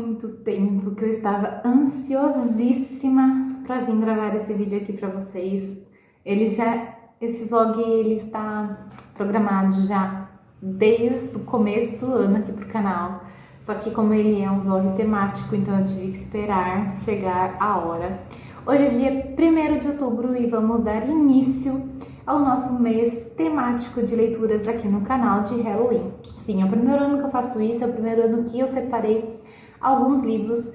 muito tempo que eu estava ansiosíssima para vir gravar esse vídeo aqui para vocês. Esse vlog ele está programado já desde o começo do ano aqui pro canal. Só que como ele é um vlog temático, então eu tive que esperar chegar a hora. Hoje é dia 1º de outubro e vamos dar início ao nosso mês temático de leituras aqui no canal de Halloween. Sim, é o primeiro ano que eu faço isso, é o primeiro ano que eu separei alguns livros,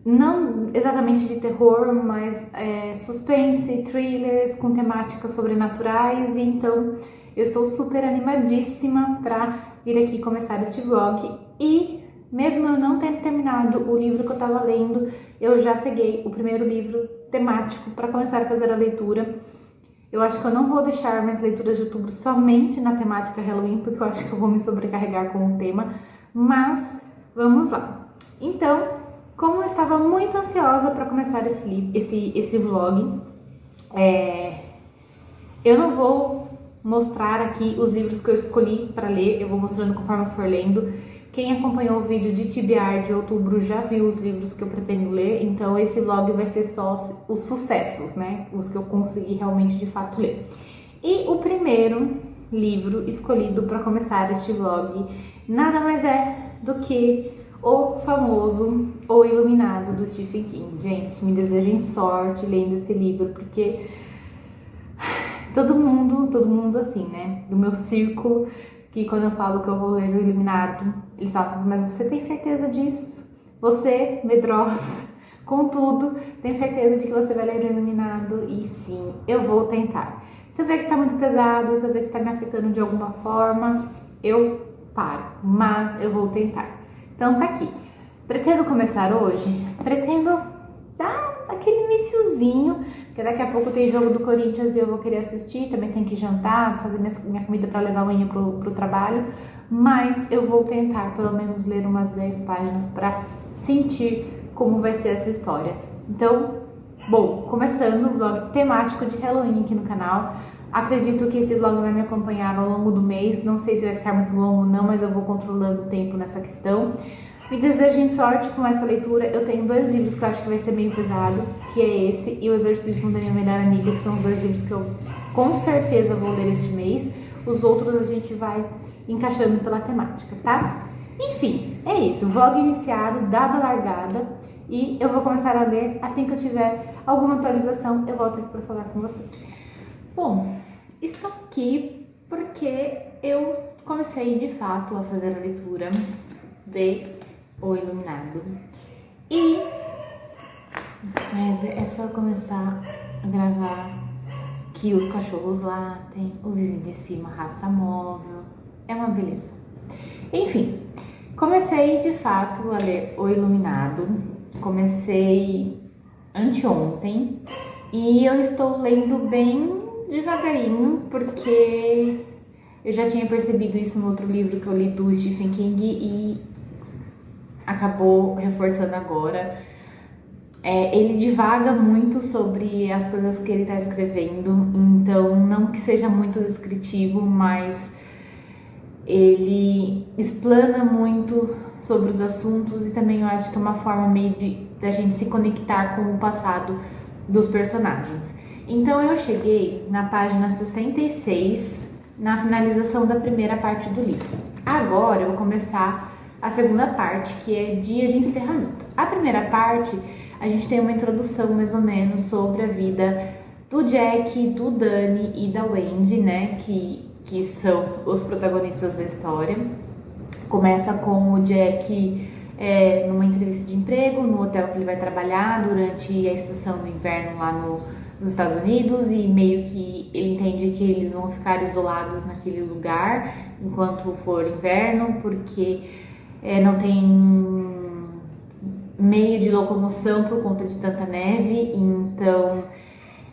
não exatamente de terror, mas suspense, thrillers com temáticas sobrenaturais, e então eu estou super animadíssima para vir aqui começar este vlog. E mesmo eu não tendo terminado o livro que eu estava lendo, eu já peguei o primeiro livro temático para começar a fazer a leitura. Eu acho que eu não vou deixar minhas leituras de outubro somente na temática Halloween, porque eu acho que eu vou me sobrecarregar com o tema, mas vamos lá. Então, como eu estava muito ansiosa para começar esse vlog, eu não vou mostrar aqui os livros que eu escolhi para ler, eu vou mostrando conforme eu for lendo. Quem acompanhou o vídeo de TBR de outubro já viu os livros que eu pretendo ler, então esse vlog vai ser só os sucessos, né? Os que eu consegui realmente de fato ler. E o primeiro livro escolhido para começar este vlog nada mais é do que o famoso O Iluminado, do Stephen King. Gente, me desejem sorte lendo esse livro, porque todo mundo assim, né, do meu círculo, que quando eu falo que eu vou ler O Iluminado, eles falam, mas você tem certeza disso? Você, medrosa, contudo, tem certeza de que você vai ler O Iluminado? E sim, eu vou tentar. Se eu ver que tá muito pesado, se eu ver que tá me afetando de alguma forma, eu paro, mas eu vou tentar. Então tá aqui. Pretendo começar hoje? Pretendo dar aquele iniciozinho, porque daqui a pouco tem jogo do Corinthians e eu vou querer assistir, também tenho que jantar, fazer minha comida para levar amanhã pro trabalho, mas eu vou tentar pelo menos ler umas 10 páginas para sentir como vai ser essa história. Então, bom, começando o vlog temático de Halloween aqui no canal. Acredito que esse vlog vai me acompanhar ao longo do mês, não sei se vai ficar muito longo ou não, mas eu vou controlando o tempo nessa questão. Me desejem sorte com essa leitura. Eu tenho 2 livros que eu acho que vai ser meio pesado, que é esse e O Exorcismo da Minha Melhor Amiga, que são os 2 livros que eu com certeza vou ler este mês. Os outros a gente vai encaixando pela temática, tá? Enfim, é isso. Vlog iniciado, dada a largada, e eu vou começar a ler assim que eu tiver alguma atualização. Eu volto aqui para falar com vocês. Bom, estou aqui porque eu comecei de fato a fazer a leitura de O Iluminado. Mas é só começar a gravar que os cachorros latem, o vizinho de cima arrasta móvel, é uma beleza. Enfim, comecei de fato a ler O Iluminado, comecei anteontem e eu estou lendo bem devagarinho, porque eu já tinha percebido isso no outro livro que eu li do Stephen King e acabou reforçando agora. Ele divaga muito sobre as coisas que ele está escrevendo, então não que seja muito descritivo, mas ele explana muito sobre os assuntos e também eu acho que é uma forma meio da gente se conectar com o passado dos personagens. Então eu cheguei na página 66, na finalização da primeira parte do livro. Agora eu vou começar a segunda parte, que é dia de encerramento. A primeira parte, a gente tem uma introdução mais ou menos sobre a vida do Jack, do Danny e da Wendy, né, que são os protagonistas da história. Começa com o Jack numa entrevista de emprego, no hotel que ele vai trabalhar durante a estação do inverno lá nos Estados Unidos, e meio que ele entende que eles vão ficar isolados naquele lugar enquanto for inverno, porque não tem meio de locomoção por conta de tanta neve. Então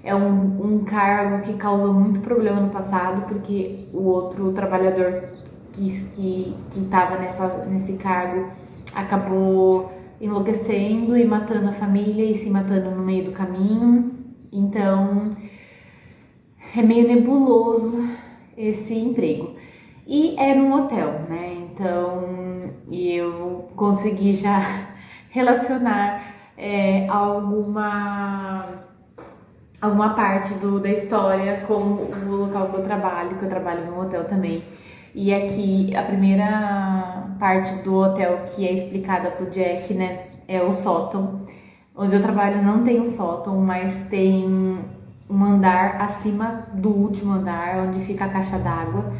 é um cargo que causou muito problema no passado, porque o outro trabalhador que estava nesse cargo acabou enlouquecendo e matando a família e se matando no meio do caminho. Então é meio nebuloso esse emprego. E é num hotel, né? Então eu consegui já relacionar alguma parte da história com o local que eu trabalho no hotel também. E aqui a primeira parte do hotel que é explicada pro Jack, né, é o sótão. Onde eu trabalho não tem um sótão, mas tem um andar acima do último andar, onde fica a caixa d'água.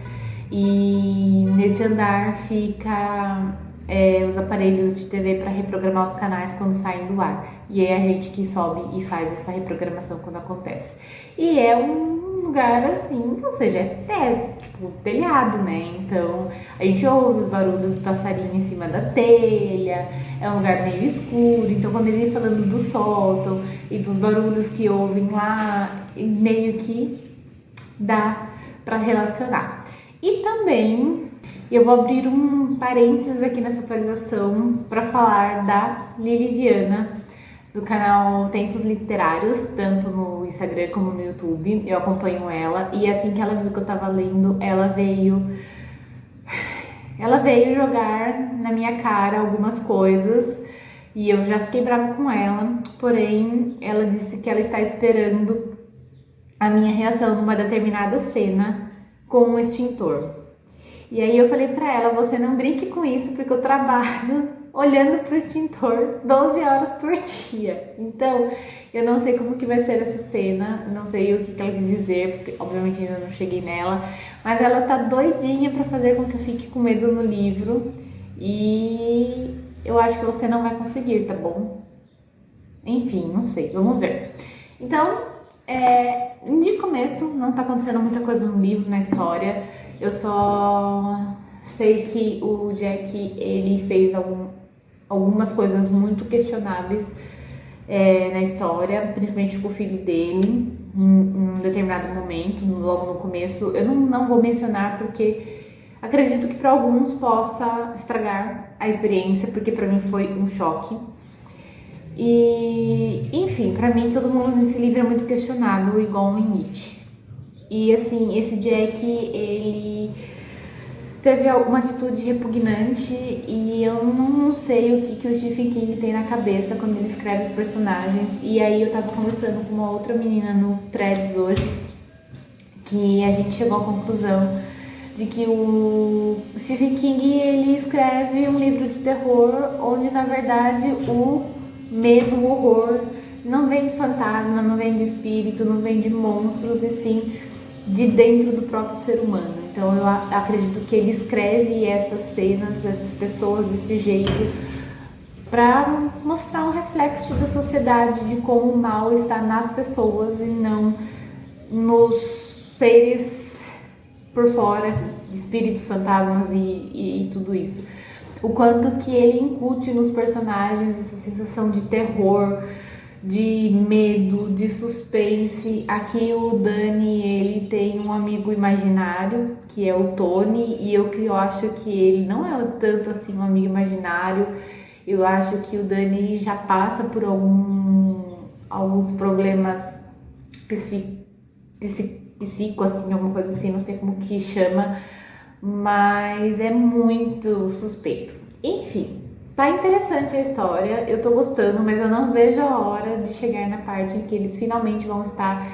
E nesse andar fica os aparelhos de TV para reprogramar os canais quando saem do ar. E é a gente que sobe e faz essa reprogramação quando acontece. E é um lugar assim, ou seja, é tipo telhado, né? Então a gente ouve os barulhos do passarinho em cima da telha, é um lugar meio escuro. Então quando ele vem falando do sótão e dos barulhos que ouvem lá, meio que dá para relacionar. E também eu vou abrir um parênteses aqui nessa atualização para falar da Lili Viana, do canal Tempos Literários, tanto no Instagram como no YouTube. Eu acompanho ela e assim que ela viu que eu tava lendo, ela veio jogar na minha cara algumas coisas e eu já fiquei brava com ela, porém ela disse que ela está esperando a minha reação numa determinada cena com um extintor. E aí eu falei pra ela, você não brinque com isso porque eu trabalho olhando pro extintor 12 horas por dia. Então, eu não sei como que vai ser essa cena, não sei o que ela quis dizer, porque obviamente ainda não cheguei nela, mas ela tá doidinha pra fazer com que eu fique com medo no livro e eu acho que você não vai conseguir, tá bom? Enfim, não sei, vamos ver. Então, de começo não tá acontecendo muita coisa no livro, na história. Eu só sei que o Jack, ele fez algumas coisas muito questionáveis na história, principalmente com o filho dele, em um determinado momento, logo no começo. Eu não vou mencionar porque acredito que para alguns possa estragar a experiência, porque para mim foi um choque. E, enfim, pra mim todo mundo nesse livro é muito questionável, igual o Nietzsche. E assim, esse Jack, ele teve alguma atitude repugnante e eu não sei o que o Stephen King tem na cabeça quando ele escreve os personagens. E aí eu tava conversando com uma outra menina no Threads hoje, que a gente chegou à conclusão de que o Stephen King, ele escreve um livro de terror onde na verdade o medo, o horror não vem de fantasma, não vem de espírito, não vem de monstros, e sim de dentro do próprio ser humano. Então eu acredito que ele escreve essas cenas, essas pessoas desse jeito para mostrar um reflexo da sociedade, de como o mal está nas pessoas e não nos seres por fora, espíritos, fantasmas e tudo isso. O quanto que ele incute nos personagens essa sensação de terror, de medo, de suspense. Aqui o Dani, ele tem um amigo imaginário, que é o Tony, e eu acho que ele não é tanto assim um amigo imaginário. Eu acho que o Dani já passa por alguns problemas psico, assim, alguma coisa assim, não sei como que chama, mas é muito suspeito. Enfim, tá interessante a história, eu tô gostando, mas eu não vejo a hora de chegar na parte em que eles finalmente vão estar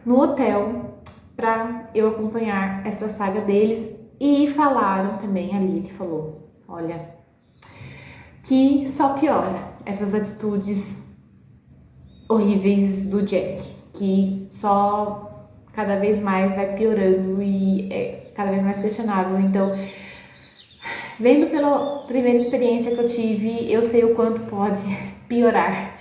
no hotel pra eu acompanhar essa saga deles. E falaram também, a Lili falou, olha, que só piora essas atitudes horríveis do Jack, que só cada vez mais vai piorando e é cada vez mais questionável. Então, vendo pela primeira experiência que eu tive, eu sei o quanto pode piorar.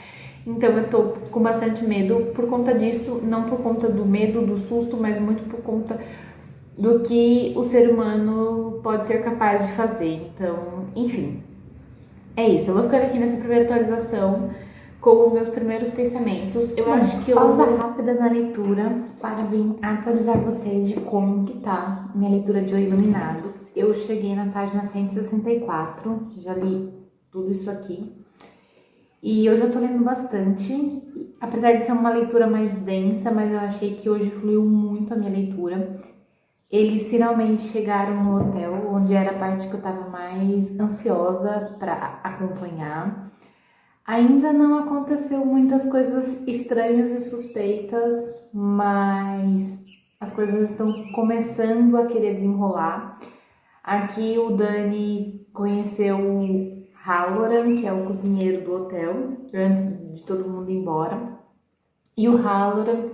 Então eu tô com bastante medo por conta disso, não por conta do medo, do susto, mas muito por conta do que o ser humano pode ser capaz de fazer. Então, enfim, é isso. Eu vou ficando aqui nessa primeira atualização com os meus primeiros pensamentos. Eu acho que eu pausa rápida na leitura para vir atualizar vocês de como que tá minha leitura de O Iluminado. Eu cheguei na página 164, já li tudo isso aqui. E eu já tô lendo bastante, apesar de ser uma leitura mais densa, mas eu achei que hoje fluiu muito a minha leitura. Eles finalmente chegaram no hotel, onde era a parte que eu tava mais ansiosa para acompanhar. Ainda não aconteceu muitas coisas estranhas e suspeitas, mas as coisas estão começando a querer desenrolar. Aqui o Dani conheceu o Halloran, que é o cozinheiro do hotel, antes de todo mundo ir embora. E o Halloran,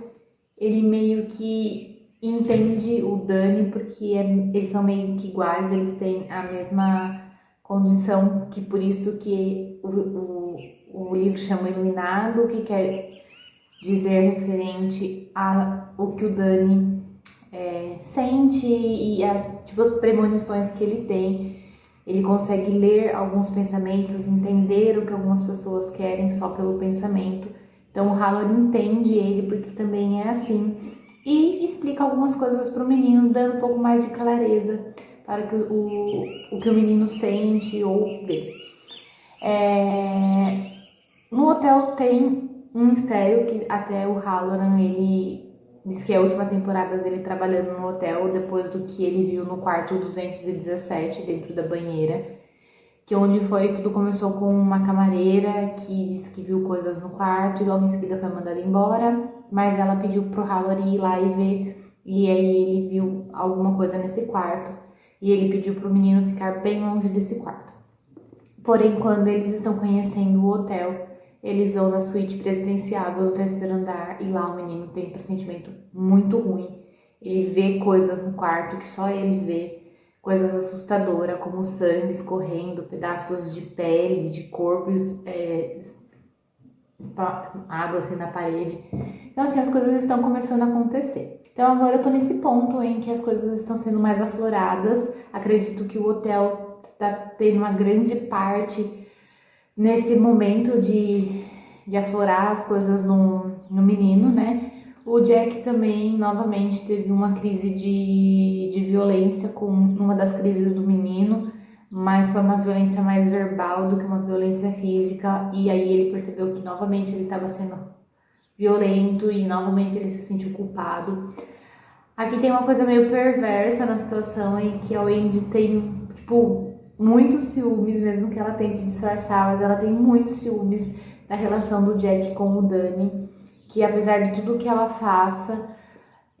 ele meio que entende o Dani, porque eles são meio que iguais, eles têm a mesma condição, que por isso que o livro chama Iluminado, que quer dizer referente a o que o Dani sente e as premonições que ele tem. Ele consegue ler alguns pensamentos, entender o que algumas pessoas querem só pelo pensamento. Então o Halloran entende ele porque também é assim e explica algumas coisas para o menino, dando um pouco mais de clareza para que o que o menino sente ou vê. No hotel tem um mistério que até o Halloran, ele diz que é a última temporada dele trabalhando no hotel, depois do que ele viu no quarto 217, dentro da banheira, que onde foi, tudo começou com uma camareira que disse que viu coisas no quarto e logo em seguida foi mandada embora, mas ela pediu pro Halloran ir lá e ver, e aí ele viu alguma coisa nesse quarto, e ele pediu pro menino ficar bem longe desse quarto. Porém, quando eles estão conhecendo o hotel, eles vão na suíte presidenciável do terceiro andar e lá o menino tem um pressentimento muito ruim. Ele vê coisas no quarto que só ele vê, coisas assustadoras, como sangue escorrendo, pedaços de pele, de corpo espalhado assim na parede. Então assim, as coisas estão começando a acontecer. Então agora eu tô nesse ponto em que as coisas estão sendo mais afloradas. Acredito que o hotel tá tendo uma grande parte nesse momento de aflorar as coisas no menino, né? O Jack também, novamente, teve uma crise de violência com uma das crises do menino, mas foi uma violência mais verbal do que uma violência física, e aí ele percebeu que novamente ele estava sendo violento e novamente ele se sentiu culpado. Aqui tem uma coisa meio perversa na situação em que a Wendy tem, muitos ciúmes, mesmo que ela tente disfarçar, mas ela tem muitos ciúmes da relação do Jack com o Dani, que apesar de tudo que ela faça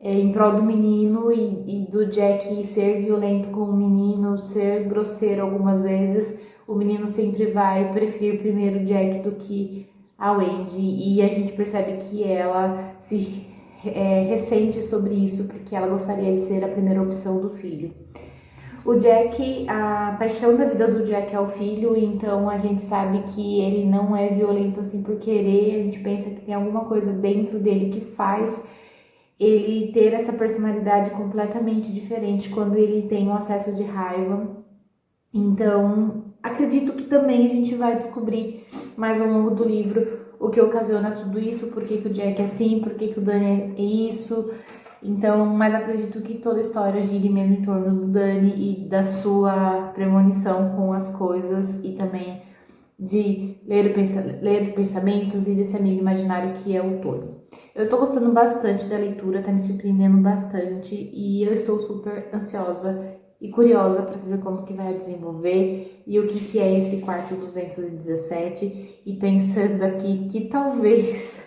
em prol do menino e do Jack ser violento com o menino, ser grosseiro algumas vezes, o menino sempre vai preferir primeiro o Jack do que a Wendy, e a gente percebe que ela se ressente sobre isso, porque ela gostaria de ser a primeira opção do filho. O Jack, a paixão da vida do Jack é o filho, então a gente sabe que ele não é violento assim por querer, a gente pensa que tem alguma coisa dentro dele que faz ele ter essa personalidade completamente diferente quando ele tem um acesso de raiva. Então, acredito que também a gente vai descobrir mais ao longo do livro o que ocasiona tudo isso, por que o Jack é assim, por que o Dani é isso. Então, mas acredito que toda a história gire mesmo em torno do Dani e da sua premonição com as coisas e também de ler pensamentos e desse amigo imaginário que é o Tony. Eu tô gostando bastante da leitura, tá me surpreendendo bastante e eu estou super ansiosa e curiosa para saber como que vai desenvolver e o que é esse quarto 217 e pensando aqui que talvez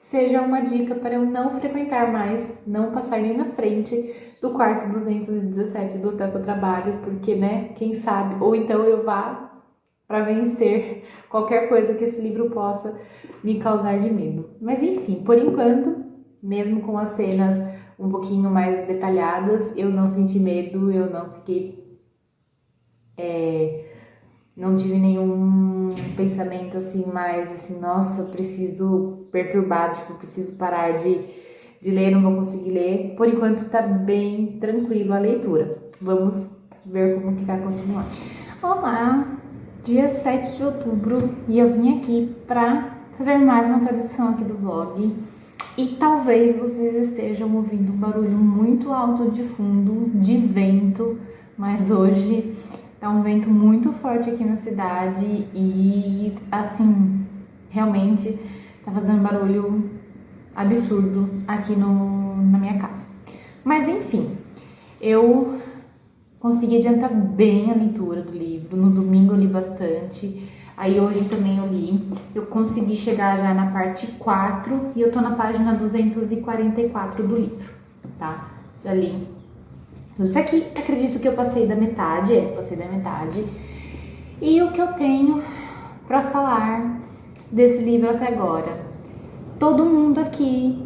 seja uma dica para eu não frequentar mais, não passar nem na frente do quarto 217 do hotel que eu trabalho, porque, né, quem sabe, ou então eu vá para vencer qualquer coisa que esse livro possa me causar de medo. Mas enfim, por enquanto, mesmo com as cenas um pouquinho mais detalhadas, eu não senti medo, eu não fiquei... não tive nenhum pensamento assim mais assim, nossa, preciso perturbado, tipo, preciso parar de ler, não vou conseguir ler. Por enquanto tá bem tranquilo a leitura. Vamos ver como que vai continuar. Olá, dia 7 de outubro e eu vim aqui pra fazer mais uma atualização aqui do vlog. E talvez vocês estejam ouvindo um barulho muito alto de fundo, de vento, mas hoje tá um vento muito forte aqui na cidade e, assim, realmente tá fazendo barulho absurdo aqui na minha casa. Mas, enfim, eu consegui adiantar bem a leitura do livro. No domingo eu li bastante. Aí hoje também eu li, eu consegui chegar já na parte 4 e eu tô na página 244 do livro, tá? Já li tudo isso aqui, acredito que eu passei da metade, E o que eu tenho pra falar desse livro até agora? Todo mundo aqui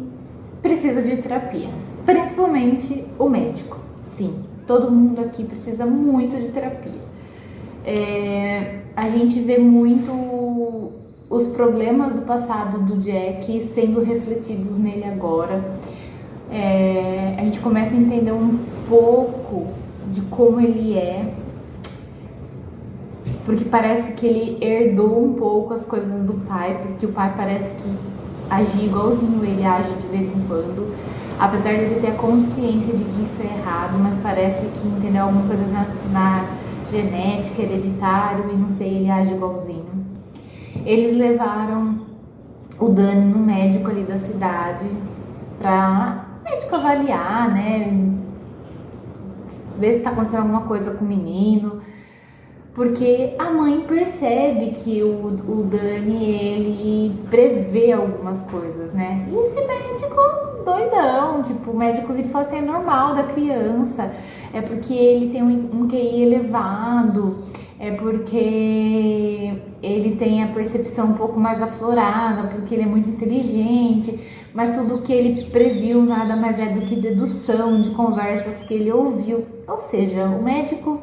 precisa de terapia, principalmente o médico. Sim, todo mundo aqui precisa muito de terapia. A gente vê muito os problemas do passado do Jack sendo refletidos nele agora. A gente começa a entender um pouco de como ele é, porque parece que ele herdou um pouco as coisas do pai, porque o pai parece que agia igualzinho ele age de vez em quando, apesar de ele ter a consciência de que isso é errado, mas parece que entendeu alguma coisa na genética, hereditário, e não sei, ele age igualzinho. Eles levaram o Dani no médico ali da cidade pra médico avaliar, né, ver se tá acontecendo alguma coisa com o menino, porque a mãe percebe que o Dani, ele prevê algumas coisas, né? E esse médico doidão, tipo, o médico vira e fala assim, é normal da criança, é porque ele tem um QI elevado, é porque ele tem a percepção um pouco mais aflorada, porque ele é muito inteligente, mas tudo que ele previu nada mais é do que dedução de conversas que ele ouviu. Ou seja, o médico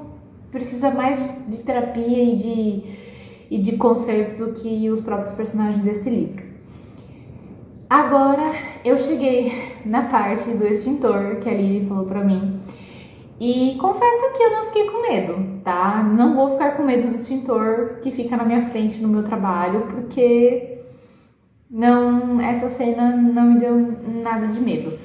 precisa mais de terapia e de conserto do que os próprios personagens desse livro. Agora eu cheguei na parte do extintor que a Lili falou pra mim e confesso que eu não fiquei com medo, tá? Não vou ficar com medo do extintor que fica na minha frente no meu trabalho, porque essa cena não me deu nada de medo.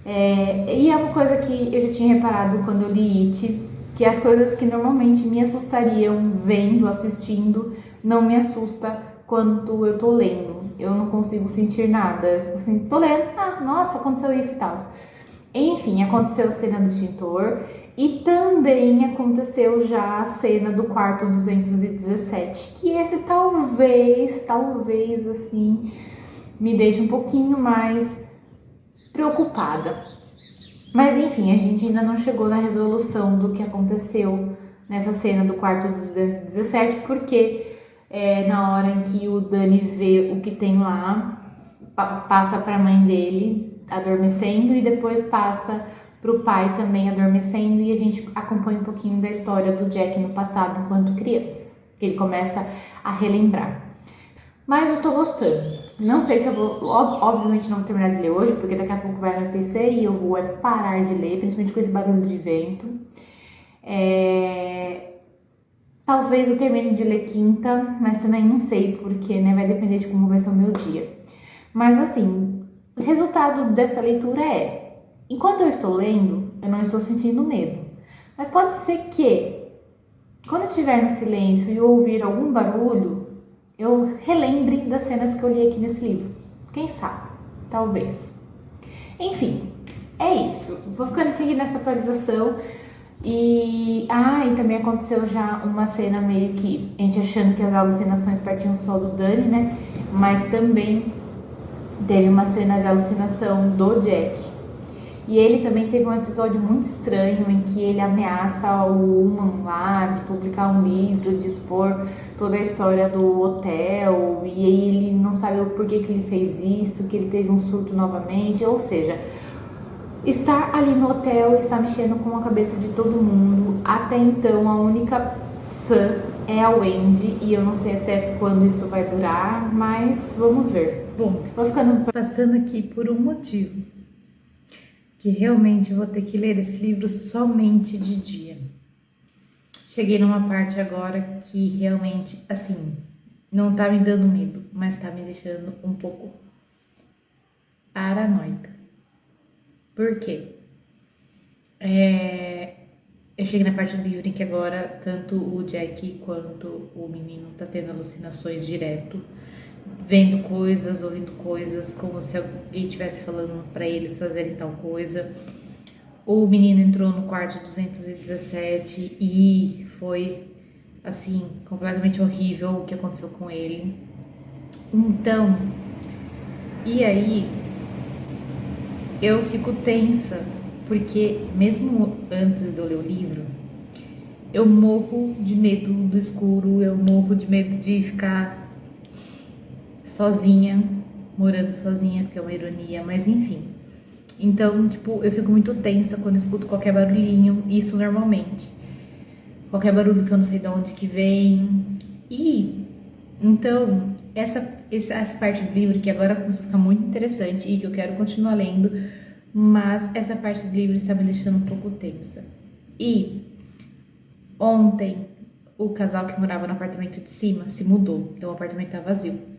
E é uma coisa que eu já tinha reparado quando eu li It, que as coisas que normalmente me assustariam vendo, assistindo, não me assusta quando eu tô lendo. Eu não consigo sentir nada. Eu assim, tô lendo, nossa, aconteceu isso e tal. Enfim, aconteceu a cena do extintor e também aconteceu já a cena do quarto 217, que esse talvez assim, me deixe um pouquinho mais preocupada. Mas enfim, a gente ainda não chegou na resolução do que aconteceu nessa cena do quarto 217, porque na hora em que o Dani vê o que tem lá, passa para a mãe dele adormecendo e depois passa para o pai também adormecendo, e a gente acompanha um pouquinho da história do Jack no passado enquanto criança, que ele começa a relembrar. Mas eu tô gostando. Não sei se eu vou, obviamente não vou terminar de ler hoje, porque daqui a pouco vai anoitecer e eu vou parar de ler, principalmente com esse barulho de vento. Talvez eu termine de ler quinta, mas também não sei, porque né, vai depender de como vai ser o meu dia. Mas assim, o resultado dessa leitura enquanto eu estou lendo, eu não estou sentindo medo. Mas pode ser que, quando estiver no silêncio e eu ouvir algum barulho, eu relembre das cenas que eu li aqui nesse livro. Quem sabe? Talvez. Enfim, é isso. Vou ficando aqui nessa atualização. E também aconteceu já uma cena meio que a gente achando que as alucinações partiam só do Dani, né? Mas também teve uma cena de alucinação do Jack. E ele também teve um episódio muito estranho em que ele ameaça o Uman lá de publicar um livro, de expor toda a história do hotel, e aí ele não sabe o porquê que ele fez isso, que ele teve um surto novamente, ou seja, estar ali no hotel está mexendo com a cabeça de todo mundo. Até então a única sã é a Wendy, e eu não sei até quando isso vai durar, mas vamos ver. Bom, vou ficando passando aqui por um motivo, que realmente eu vou ter que ler esse livro somente de dia. Cheguei numa parte agora que realmente, assim, não tá me dando medo, mas tá me deixando um pouco paranoica. Por quê? Eu cheguei na parte do livro em que agora tanto o Jack quanto o menino tá tendo alucinações direto, vendo coisas, ouvindo coisas, como se alguém estivesse falando para eles fazerem tal coisa. O menino entrou no quarto 217 e foi assim, completamente horrível o que aconteceu com ele. Então, e aí eu fico tensa, porque mesmo antes de eu ler o livro, eu morro de medo do escuro, eu morro de medo de ficar sozinha, morando sozinha, que é uma ironia, mas enfim. Então, tipo, eu fico muito tensa quando escuto qualquer barulhinho, isso normalmente. Qualquer barulho que eu não sei de onde que vem. E, então, essa parte do livro, que agora começou a ficar muito interessante e que eu quero continuar lendo, mas essa parte do livro está me deixando um pouco tensa. E ontem, o casal que morava no apartamento de cima se mudou, então o apartamento tá vazio.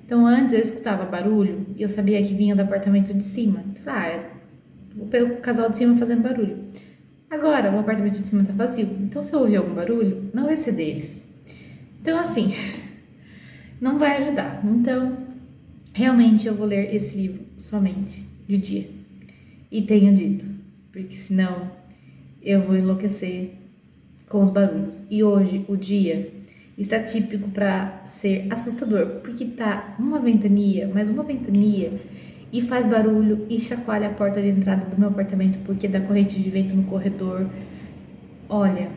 Então antes eu escutava barulho e eu sabia que vinha do apartamento de cima. O casal de cima fazendo barulho. Agora o apartamento de cima tá vazio, então se eu ouvir algum barulho, não vai ser deles. Então assim, não vai ajudar. Então, realmente eu vou ler esse livro somente de dia. E tenho dito, porque senão eu vou enlouquecer com os barulhos. E hoje o dia está típico para ser assustador, porque tá uma ventania, mais uma ventania, e faz barulho e chacoalha a porta de entrada do meu apartamento porque dá corrente de vento no corredor. Olha,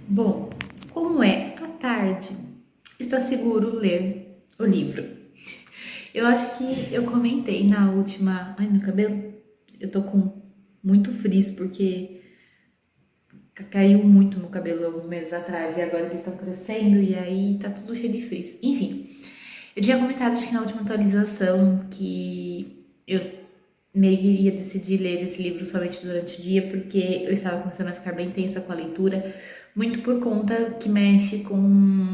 bom, como é à tarde, está seguro ler o livro. Eu acho que eu comentei na última. Ai, meu cabelo, eu tô com muito frizz porque caiu muito no cabelo alguns meses atrás e agora eles estão crescendo e aí tá tudo cheio de frizz. Enfim, eu tinha comentado acho que na última atualização que eu meio que iria decidir ler esse livro somente durante o dia porque eu estava começando a ficar bem tensa com a leitura, muito por conta que mexe com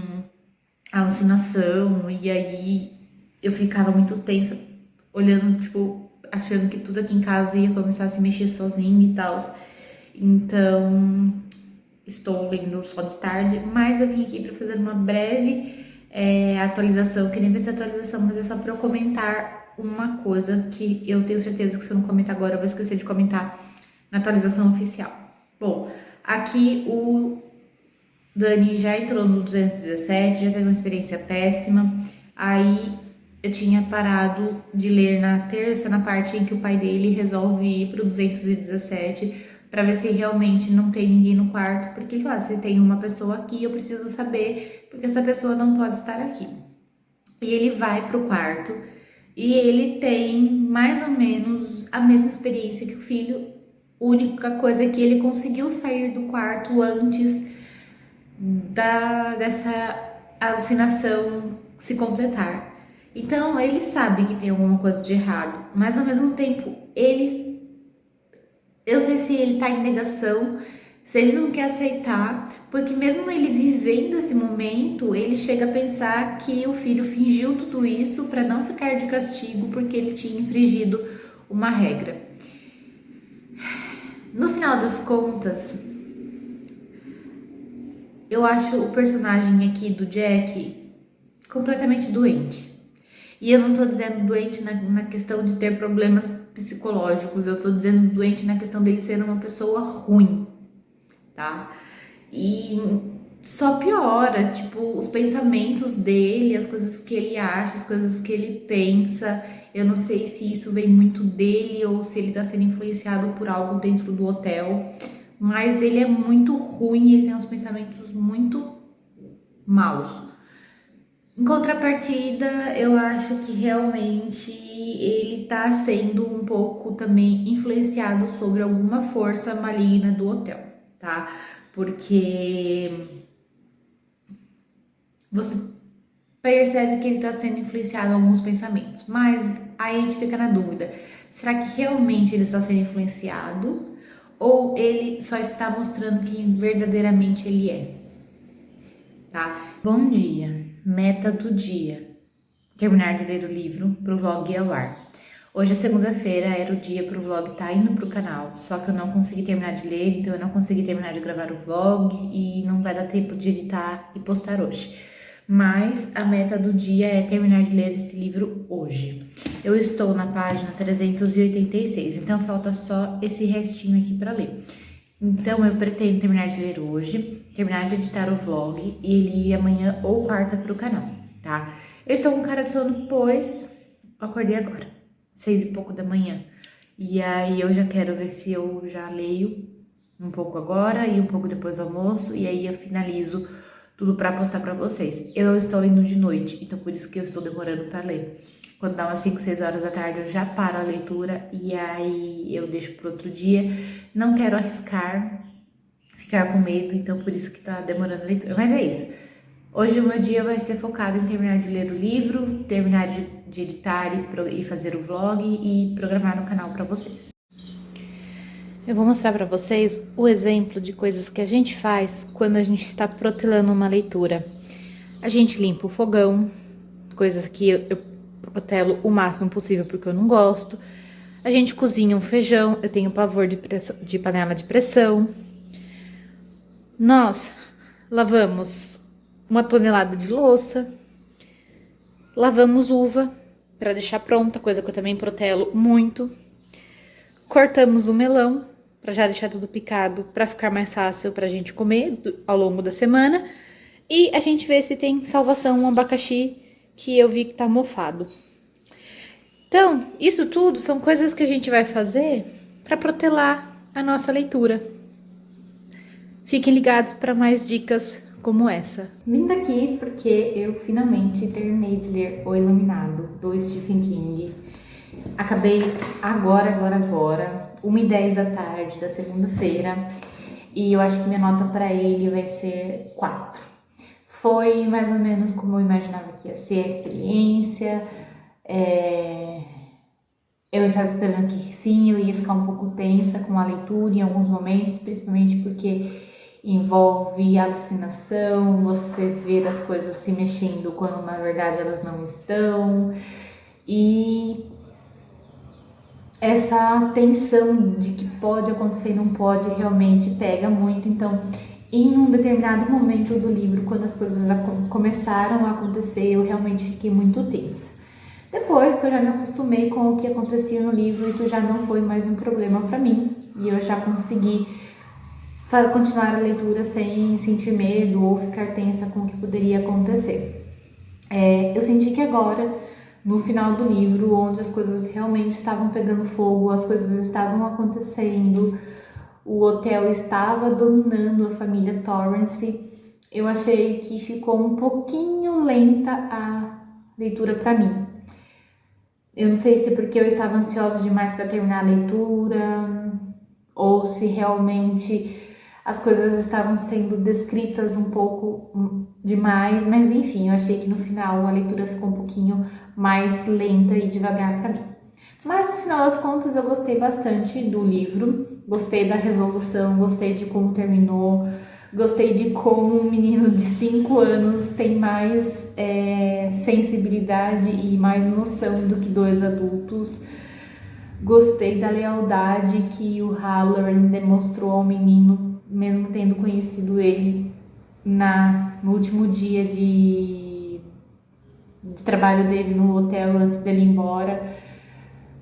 a alucinação e aí eu ficava muito tensa olhando, tipo, achando que tudo aqui em casa ia começar a se mexer sozinho e tal. Então, estou lendo só de tarde, mas eu vim aqui para fazer uma breve atualização, que nem vai ser atualização, mas é só para eu comentar uma coisa que eu tenho certeza que se eu não comentar agora, eu vou esquecer de comentar na atualização oficial. Bom, aqui o Dani já entrou no 217, já teve uma experiência péssima, aí eu tinha parado de ler na terça, na parte em que o pai dele resolve ir pro 217 para ver se realmente não tem ninguém no quarto, porque ele fala, se tem uma pessoa aqui, eu preciso saber, porque essa pessoa não pode estar aqui. E ele vai pro quarto e ele tem mais ou menos a mesma experiência que o filho, a única coisa é que ele conseguiu sair do quarto antes dessa alucinação se completar. Então ele sabe que tem alguma coisa de errado, mas ao mesmo tempo eu não sei se ele tá em negação, se ele não quer aceitar, porque mesmo ele vivendo esse momento, ele chega a pensar que o filho fingiu tudo isso para não ficar de castigo porque ele tinha infringido uma regra. No final das contas, eu acho o personagem aqui do Jack completamente doente. E eu não tô dizendo doente na questão de ter problemas psicológicos, eu tô dizendo doente na questão dele ser uma pessoa ruim, tá? E só piora, tipo, os pensamentos dele, as coisas que ele acha, as coisas que ele pensa. Eu não sei se isso vem muito dele ou se ele tá sendo influenciado por algo dentro do hotel, mas ele é muito ruim, ele tem uns pensamentos muito maus. Em contrapartida, eu acho que realmente ele tá sendo um pouco também influenciado sobre alguma força maligna do hotel, tá? Porque você percebe que ele tá sendo influenciado em alguns pensamentos, mas aí a gente fica na dúvida: será que realmente ele está sendo influenciado ou ele só está mostrando quem verdadeiramente ele é, tá? Bom dia. Meta do dia: terminar de ler o livro pro vlog ir ao ar. Hoje é segunda-feira, era o dia pro vlog tá indo pro canal, só que eu não consegui terminar de ler, então eu não consegui terminar de gravar o vlog e não vai dar tempo de editar e postar hoje. Mas a meta do dia é terminar de ler esse livro hoje. Eu estou na página 386, então falta só esse restinho aqui para ler. Então eu pretendo terminar de ler hoje, terminar de editar o vlog e ele ir amanhã ou quarta pro canal, tá? Eu estou com cara de sono, pois acordei agora, 6 e pouco da manhã. E aí eu já quero ver se eu já leio um pouco agora e um pouco depois do almoço, e aí eu finalizo tudo pra postar pra vocês. Eu estou lendo de noite, então por isso que eu estou demorando pra ler. Quando dá umas 5, 6 horas da tarde eu já paro a leitura e aí eu deixo pro outro dia. Não quero arriscar, ficar com medo, então por isso que tá demorando a leitura. Mas é isso. Hoje o meu dia vai ser focado em terminar de ler o livro, terminar de editar e fazer o vlog e programar no canal pra vocês. Eu vou mostrar pra vocês o exemplo de coisas que a gente faz quando a gente está protelando uma leitura. A gente limpa o fogão, coisas que eu protelo o máximo possível porque eu não gosto. A gente cozinha um feijão, eu tenho pavor de panela de pressão. Nós lavamos 1 tonelada de louça, lavamos uva para deixar pronta, coisa que eu também protelo muito. Cortamos o melão para já deixar tudo picado, para ficar mais fácil pra gente comer ao longo da semana. E a gente vê se tem salvação um abacaxi que eu vi que tá mofado. Então, isso tudo são coisas que a gente vai fazer para protelar a nossa leitura. Fiquem ligados para mais dicas como essa. Vim daqui porque eu finalmente terminei de ler O Iluminado, do Stephen King. Acabei agora, 1h10 da tarde da segunda-feira, e eu acho que minha nota para ele vai ser 4. Foi mais ou menos como eu imaginava que ia ser a experiência. Eu estava esperando que sim, eu ia ficar um pouco tensa com a leitura em alguns momentos, principalmente porque envolve alucinação, você ver as coisas se mexendo quando na verdade elas não estão, e essa tensão de que pode acontecer e não pode realmente pega muito. Então, em um determinado momento do livro, quando as coisas começaram a acontecer, eu realmente fiquei muito tensa. Depois que eu já me acostumei com o que acontecia no livro, isso já não foi mais um problema para mim, e eu já consegui continuar a leitura sem sentir medo ou ficar tensa com o que poderia acontecer. Eu senti que agora, no final do livro, onde as coisas realmente estavam pegando fogo, as coisas estavam acontecendo, o hotel estava dominando a família Torrance, eu achei que ficou um pouquinho lenta a leitura para mim. Eu não sei se é porque eu estava ansiosa demais para terminar a leitura, ou se realmente as coisas estavam sendo descritas um pouco demais, mas enfim, eu achei que no final a leitura ficou um pouquinho mais lenta e devagar para mim. Mas no final das contas eu gostei bastante do livro, gostei da resolução, gostei de como terminou, gostei de como um menino de 5 anos tem mais sensibilidade e mais noção do que 2 adultos. Gostei da lealdade que o Halloran demonstrou ao menino, mesmo tendo conhecido ele no último dia de trabalho dele no hotel antes dele ir embora,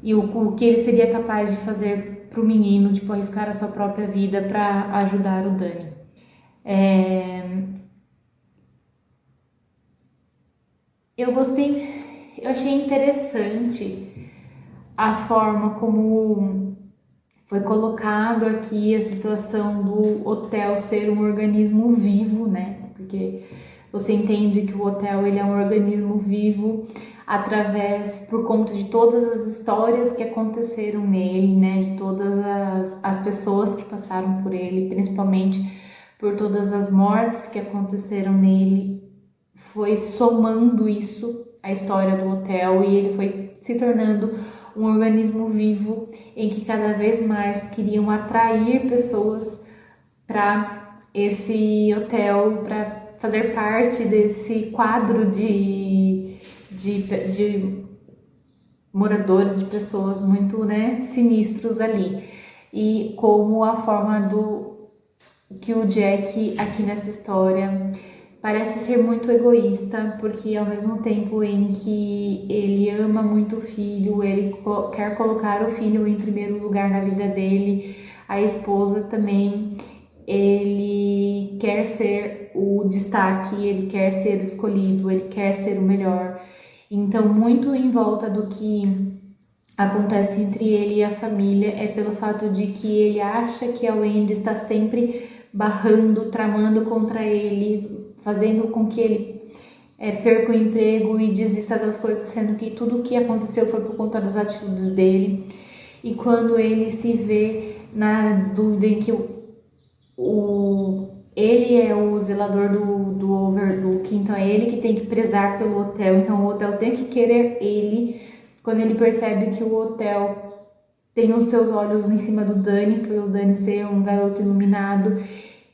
e o que ele seria capaz de fazer para o menino, tipo, arriscar a sua própria vida para ajudar o Dani. Eu achei interessante a forma como foi colocado aqui a situação do hotel ser um organismo vivo, né? Porque você entende que o hotel ele é um organismo vivo por conta de todas as histórias que aconteceram nele, né? De todas as pessoas que passaram por ele, principalmente por todas as mortes que aconteceram nele. Foi somando isso a história do hotel, e ele foi se tornando um organismo vivo em que cada vez mais queriam atrair pessoas para esse hotel, para fazer parte desse quadro de moradores, de pessoas muito, né, sinistros ali. E como a forma que o Jack aqui nessa história parece ser muito egoísta, porque ao mesmo tempo em que ele ama muito o filho, ele quer colocar o filho em primeiro lugar na vida dele, a esposa também, ele quer ser o destaque, ele quer ser o escolhido, ele quer ser o melhor. Então, muito em volta do que acontece entre ele e a família é pelo fato de que ele acha que a Wendy está sempre barrando, tramando contra ele, fazendo com que ele perca o emprego e desista das coisas, sendo que tudo o que aconteceu foi por conta das atitudes dele. E quando ele se vê na dúvida em que ele é o zelador do Overlook, então é ele que tem que prezar pelo hotel, então o hotel tem que querer ele. Quando ele percebe que o hotel tem os seus olhos em cima do Danny, pelo Danny ser um garoto iluminado,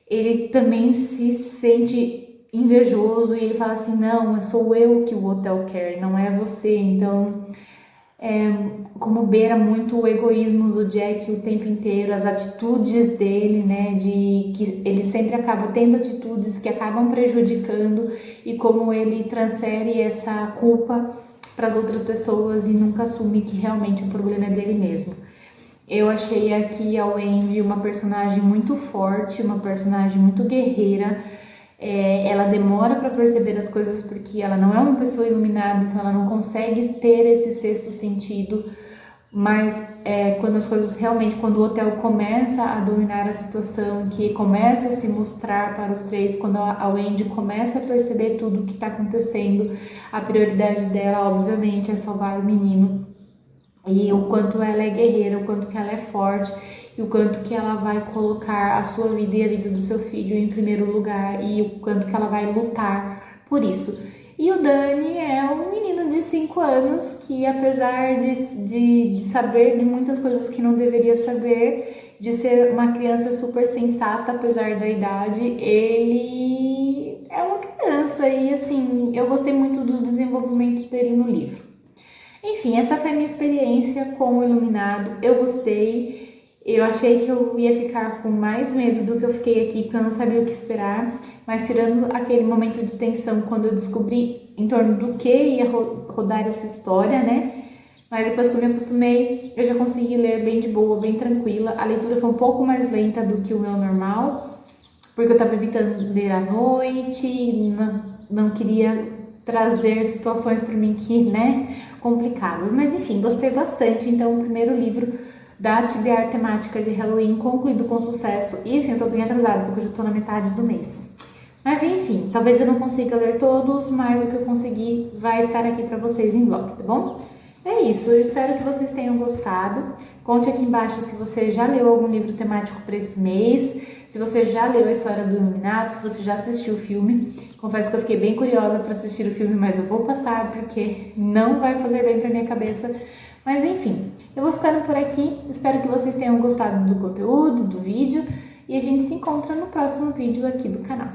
ele também se sente invejoso e ele fala assim, não, sou eu que o hotel quer, não é você. Então, como beira muito o egoísmo do Jack o tempo inteiro, as atitudes dele, né, de que ele sempre acaba tendo atitudes que acabam prejudicando e como ele transfere essa culpa para as outras pessoas e nunca assume que realmente o problema é dele mesmo. Eu achei aqui a Wendy uma personagem muito forte, uma personagem muito guerreira. Ela demora para perceber as coisas porque ela não é uma pessoa iluminada, então ela não consegue ter esse sexto sentido. Mas quando as coisas realmente, quando o hotel começa a dominar a situação, que começa a se mostrar para os três, quando a Wendy começa a perceber tudo o que está acontecendo, a prioridade dela, obviamente, é salvar o menino. E o quanto ela é guerreira, o quanto que ela é forte e o quanto que ela vai colocar a sua vida e a vida do seu filho em primeiro lugar e o quanto que ela vai lutar por isso. E o Danny é um menino de 5 anos que, apesar de saber de muitas coisas que não deveria saber, de ser uma criança super sensata, apesar da idade, ele é uma criança e, assim, eu gostei muito do desenvolvimento dele no livro. Enfim, essa foi a minha experiência com o Iluminado. Eu gostei. Eu achei que eu ia ficar com mais medo do que eu fiquei aqui, porque eu não sabia o que esperar. Mas tirando aquele momento de tensão quando eu descobri em torno do que ia rodar essa história, né? Mas depois que eu me acostumei, eu já consegui ler bem de boa, bem tranquila. A leitura foi um pouco mais lenta do que o meu normal, porque eu tava evitando ler à noite, não queria trazer situações para mim que, né, complicadas. Mas enfim, gostei bastante. Então, o primeiro livro da TBR temática de Halloween concluído com sucesso. E assim, eu tô bem atrasada, porque eu já tô na metade do mês. Mas enfim, talvez eu não consiga ler todos, mas o que eu conseguir vai estar aqui para vocês em blog, tá bom? É isso, eu espero que vocês tenham gostado. Conte aqui embaixo se você já leu algum livro temático para esse mês, se você já leu a história do Iluminado, se você já assistiu o filme. Confesso que eu fiquei bem curiosa para assistir o filme, mas eu vou passar porque não vai fazer bem para minha cabeça. Mas enfim, eu vou ficando por aqui. Espero que vocês tenham gostado do conteúdo, do vídeo, e a gente se encontra no próximo vídeo aqui do canal.